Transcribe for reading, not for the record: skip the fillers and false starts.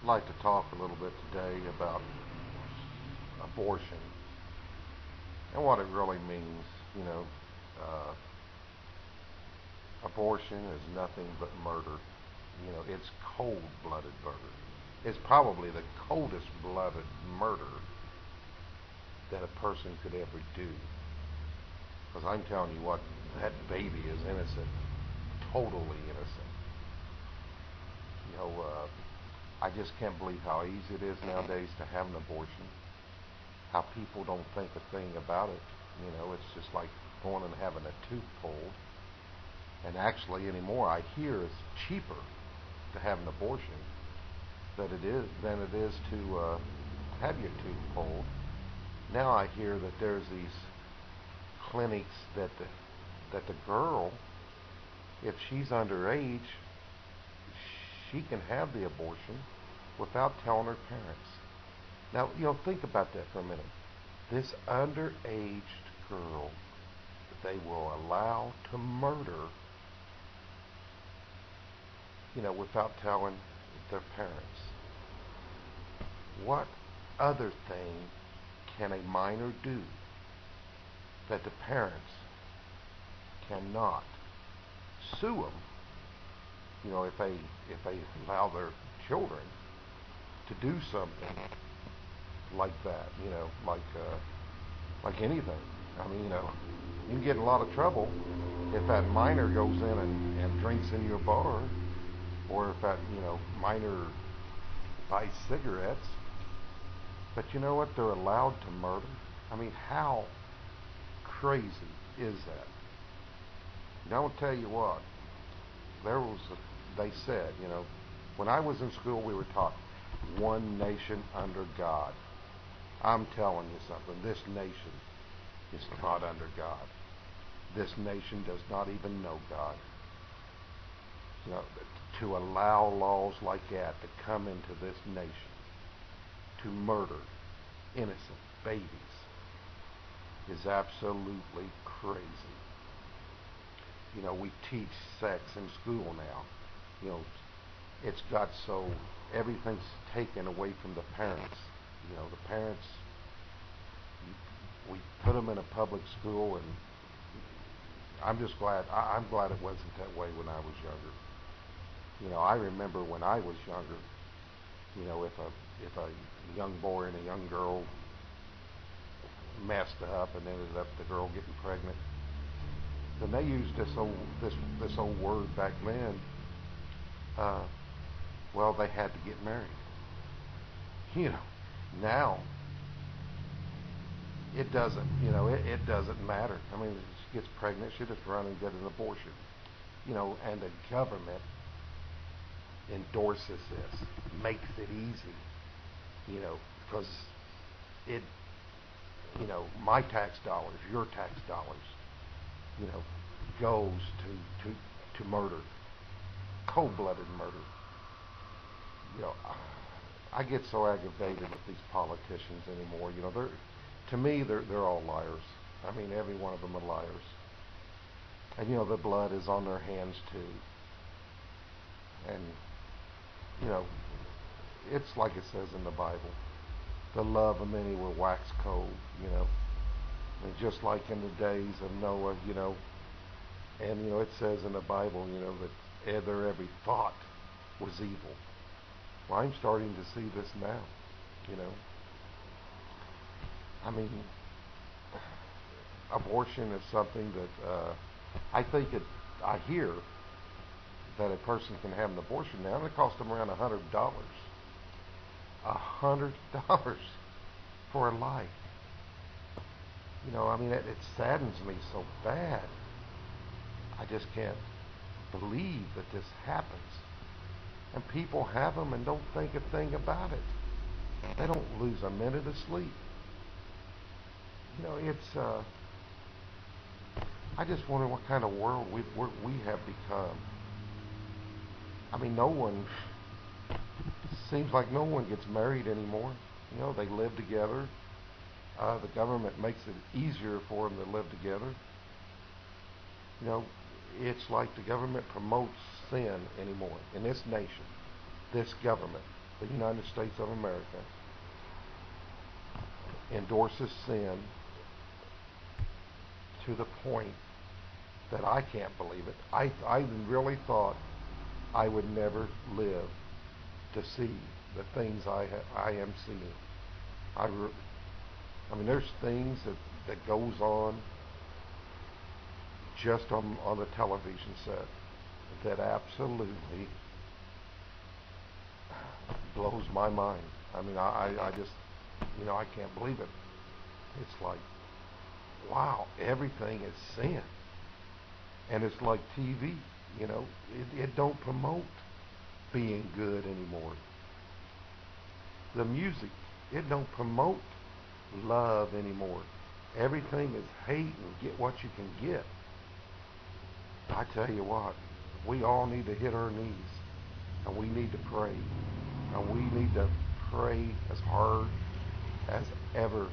I'd like to talk a little bit today about abortion and what it really means. You know, uh, abortion is nothing but murder. It's cold-blooded murder. It's probably the coldest-blooded murder that a person could ever do. Because I'm telling you what, that baby is innocent, totally innocent. You know, I just can't believe how easy it is nowadays to have an abortion. How people don't think a thing about it. It's just like going and having a tooth pulled. And actually, anymore, I hear it's cheaper to have an abortion than it is to have your tooth pulled. Now I hear that there's these clinics that the girl, if she's underage, she can have the abortion without telling her parents. Now, think about that for a minute. This underage girl, they will allow to murder, without telling their parents. What other thing can a minor do that the parents cannot sue them? If they allow their children to do something like that, like anything. I mean, you can get in a lot of trouble if that minor goes in and drinks in your bar, or if that minor buys cigarettes. But you know what? They're allowed to murder. I mean, how crazy is that? I'll tell you what. They said, when I was in school, we were taught one nation under God. I'm telling you something. This nation is not under God. This nation does not even know God. To allow laws like that to come into this nation, to murder innocent babies, is absolutely crazy. We teach sex in school now. It's got so everything's taken away from the parents. The parents, we put them in a public school, and I'm just glad. I'm glad it wasn't that way when I was younger. I remember when I was younger. If a young boy and a young girl messed up and ended up the girl getting pregnant, then they used this old word back then. Well, they had to get married. Now it doesn't. It doesn't matter. I mean, if she gets pregnant, she just run and get an abortion. And the government endorses this, makes it easy. Because it, my tax dollars, your tax dollars, goes to murder, cold-blooded murder. I get so aggravated with these politicians anymore. To me, they're all liars. I mean, every one of them are liars. And the blood is on their hands too. And it's like it says in the Bible, the love of many will wax cold. And just like in the days of Noah, and it says in the Bible, that their every thought was evil. Well, I'm starting to see this now. I mean, abortion is something that I hear that a person can have an abortion now, and it costs them around $100. $100 for a life. I mean, it saddens me so bad. I just can't believe that this happens. And people have them and don't think a thing about it. They don't lose a minute of sleep. It's, I just wonder what kind of world we have become. I mean, seems like no one gets married anymore. They live together. The government makes it easier for them to live together. It's like the government promotes sin anymore in this nation, this government. the United States of America endorses sin to the point that I can't believe it. I really thought I would never live to see the things I am seeing. I mean, there's things that goes on just on the television set that absolutely blows my mind. I mean, I just, I can't believe it. It's like, wow, everything is sin. And it's like TV, it don't promote being good anymore. The music, it don't promote love anymore. Everything is hate and get what you can get. I tell you what, we all need to hit our knees and we need to pray. And we need to pray as hard as ever